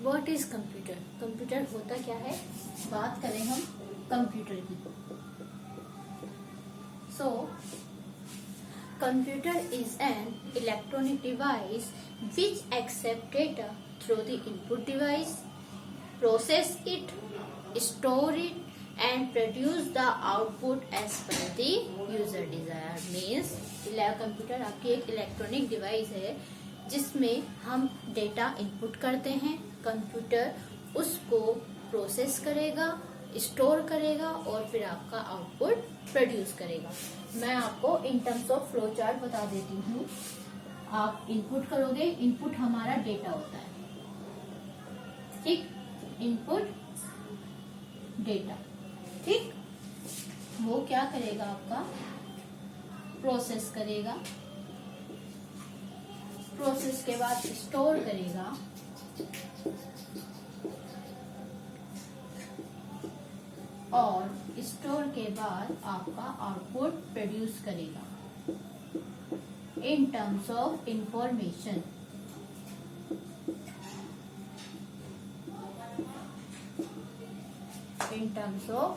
What is computer? Computer होता क्या है? बात करें हम कंप्यूटर की, so computer is an electronic device which accept data through the input device, process it, store it and produce the output as per the user desire. means computer आपकी एक electronic device है जिसमें हम data input करते हैं, computer उसको process करेगा, store करेगा और फिर आपका आउटपुट प्रोड्यूस करेगा. मैं आपको इन टर्म्स ऑफ फ्लो चार्ट बता देती हूँ. आप इनपुट करोगे, इनपुट हमारा डेटा होता है, ठीक, इनपुट डेटा, ठीक. वो क्या करेगा, आपका प्रोसेस करेगा, प्रोसेस के बाद स्टोर करेगा और स्टोर के बाद आपका आउटपुट प्रोड्यूस करेगा in terms of information. In terms of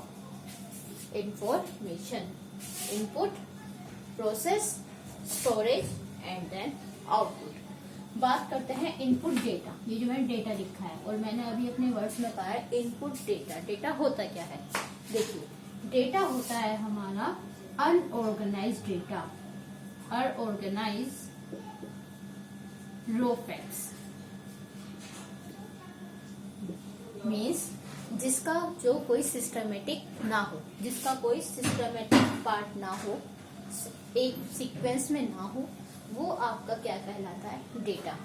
information, input, process, storage and then output. बात करते हैं इनपुट डेटा. ये जो मैंने डेटा लिखा है और मैंने अभी अपने वर्ड्स में कहा है इनपुट डेटा. डेटा होता क्या है? देखिए, डेटा होता है हमारा अनऑर्गेनाइज्ड डेटा, अनऑर्गेनाइज्ड रो फैक्ट्स. मीन्स जिसका जो कोई सिस्टमेटिक ना हो, जिसका कोई सिस्टमेटिक पार्ट ना हो, एक सीक्वेंस में ना हो, वो आपका क्या कहलाता है? डेटा.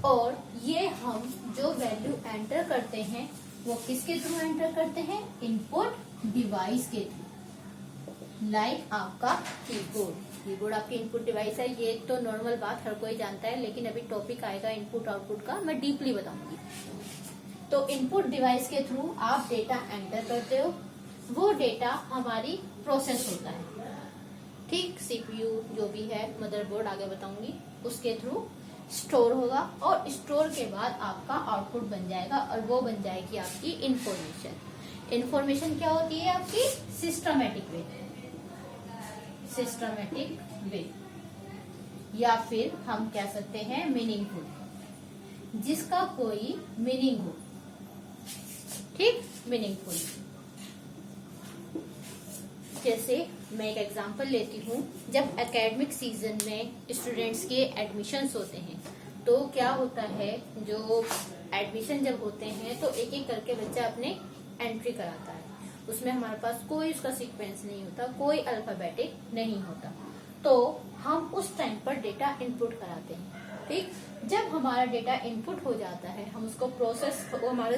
और ये हम जो वैल्यू एंटर करते हैं वो किसके थ्रू एंटर करते हैं? इनपुट डिवाइस के थ्रू. लाइक आपका कीबोर्ड. कीबोर्ड आपकी इनपुट डिवाइस है. ये तो नॉर्मल बात हर कोई जानता है, लेकिन अभी टॉपिक आएगा इनपुट आउटपुट का, मैं डीपली बताऊंगी. तो इनपुट डिवाइस के थ्रू आप डेटा एंटर करते हो, वो डेटा हमारी प्रोसेस होता है, ठीक. सीपीयू जो भी है, मदरबोर्ड आगे बताऊंगी, उसके थ्रू स्टोर होगा और स्टोर के बाद आपका आउटपुट बन जाएगा और वो बन जाएगी आपकी इंफॉर्मेशन. इंफॉर्मेशन क्या होती है? आपकी सिस्टमेटिक वे, सिस्टमेटिक वे, या फिर हम कह सकते हैं मीनिंगफुल, जिसका कोई मीनिंग हो, ठीक, मीनिंगफुल. जैसे मैं एक एग्जांपल लेती हूँ. जब एकेडमिक सीजन में स्टूडेंट्स के एडमिशन्स होते हैं तो क्या होता है, जो एडमिशन जब होते हैं तो एक एक करके बच्चा अपने एंट्री कराता है. उसमें हमारे पास कोई उसका सीक्वेंस नहीं होता, कोई अल्फाबेटिक नहीं होता. तो हम उस टाइम पर डेटा इनपुट कराते हैं, ठीक. जब हमारा डेटा इनपुट हो जाता है, हम उसको प्रोसेस, हमारे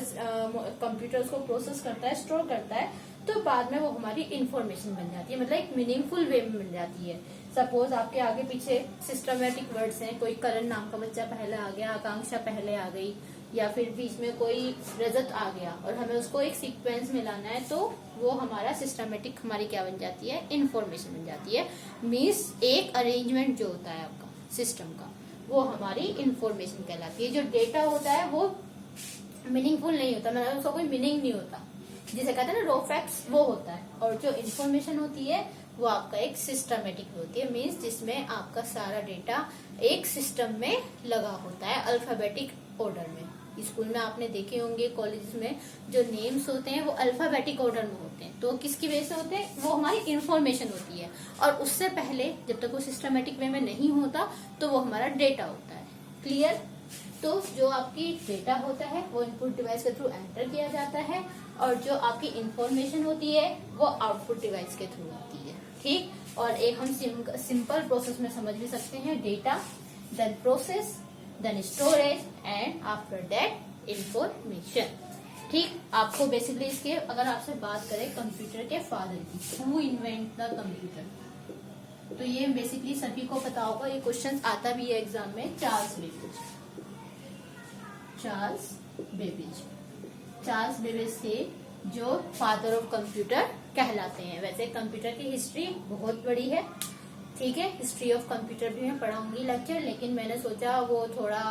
कंप्यूटर उसको प्रोसेस करता है, स्टोर करता है, तो बाद में वो हमारी इंफॉर्मेशन बन जाती है, मतलब एक मीनिंगफुल वे में बन जाती है. सपोज आपके आगे पीछे सिस्टमेटिक वर्ड्स हैं, कोई करण नाम का बच्चा पहले आ गया, आकांक्षा पहले आ गई, या फिर बीच में कोई रजत आ गया और हमें उसको एक सीक्वेंस में लाना है, तो वो हमारा सिस्टमेटिक हमारी क्या बन जाती है? इंफॉर्मेशन बन जाती है. मीन्स एक अरेंजमेंट जो होता है आपका सिस्टम का, वो हमारी इंफॉर्मेशन कहलाती है. जो डेटा होता है वो मीनिंगफुल नहीं होता, मतलब उसका कोई मीनिंग नहीं होता, जिसे कहते हैं ना रो फैक्ट्स, वो होता है. और जो इंफॉर्मेशन होती है वो आपका एक सिस्टमेटिक होती है. मीन्स जिसमें आपका सारा डेटा एक सिस्टम में लगा होता है, अल्फाबेटिक ऑर्डर में. स्कूल में आपने देखे होंगे, कॉलेज में जो नेम्स होते हैं वो अल्फाबेटिक ऑर्डर में होते हैं. तो किसकी वजह से होते हैं? वो हमारी इंफॉर्मेशन होती है. और उससे पहले जब तक वो सिस्टमेटिक वे में नहीं होता तो वो हमारा डेटा होता है. क्लियर? तो जो आपकी डेटा होता है वो इनपुट डिवाइस के थ्रू एंटर किया जाता है और जो आपकी इंफॉर्मेशन होती है वो आउटपुट डिवाइस के थ्रू होती है, ठीक. और एक हम सिंपल प्रोसेस में समझ भी सकते हैं. Data, then process, then storage and after that information, ठीक. आपको बेसिकली इसके, अगर आपसे बात करें कंप्यूटर के फादर की, हु इन्वेंट द कंप्यूटर, तो ये बेसिकली सभी को पता होगा. ये क्वेश्चन आता भी है एग्जाम में. Charles Babbage. Charles Babbage, Charles Babbage से जो फादर ऑफ कंप्यूटर कहलाते हैं. वैसे कंप्यूटर की हिस्ट्री बहुत बड़ी है, ठीक है। हिस्ट्री ऑफ कंप्यूटर भी मैं पढ़ाऊंगी लेक्चर, लेकिन मैंने सोचा वो थोड़ा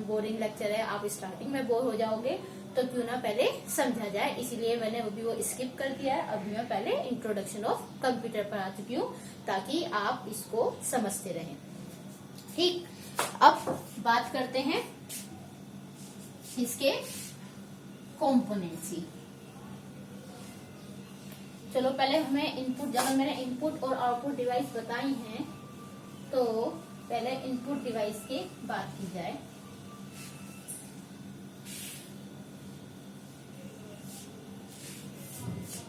बोरिंग लेक्चर है, आप स्टार्टिंग में बोर हो जाओगे, तो क्यों ना पहले समझा जाए, इसीलिए मैंने अभी वो स्किप कर दिया है। अभी मैं पहले इंट्रोडक्शन ऑफ कंप्यूटर पढ़ा चुकी हूँ, ताकि आप इसको समझते रहें। ठीक, अब बात करते हैं इसके कंपोनेंट्स की। चलो पहले हमें इनपुट, जब मैंने इनपुट और आउटपुट डिवाइस बताई हैं, तो पहले इनपुट डिवाइस की बात की जाए।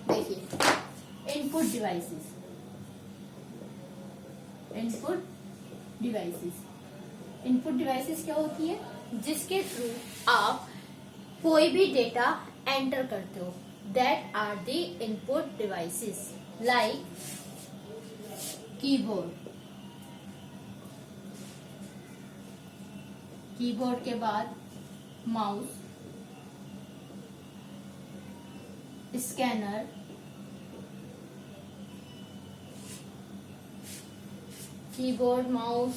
देखिए, इनपुट डिवाइसेस, इनपुट डिवाइसेस क्या होती है? जिसके थ्रू आप कोई भी डेटा एंटर करते हो, that are the input devices, like keyboard के बाद mouse, scanner, keyboard, mouse,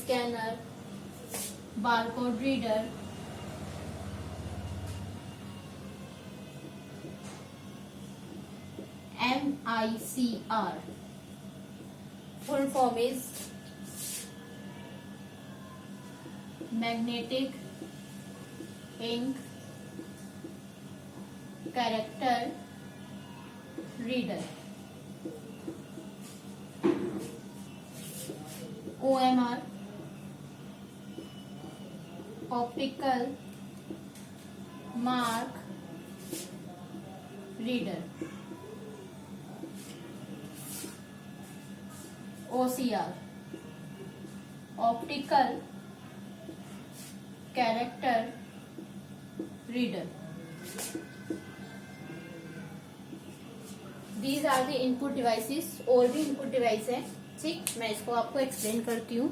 scanner, barcode reader, MICR, full form is magnetic ink character reader, OMR, optical mark reader, OCR, optical character reader. These are the input devices। और भी input device है, ठीक, मैं इसको आपको explain करती हूँ।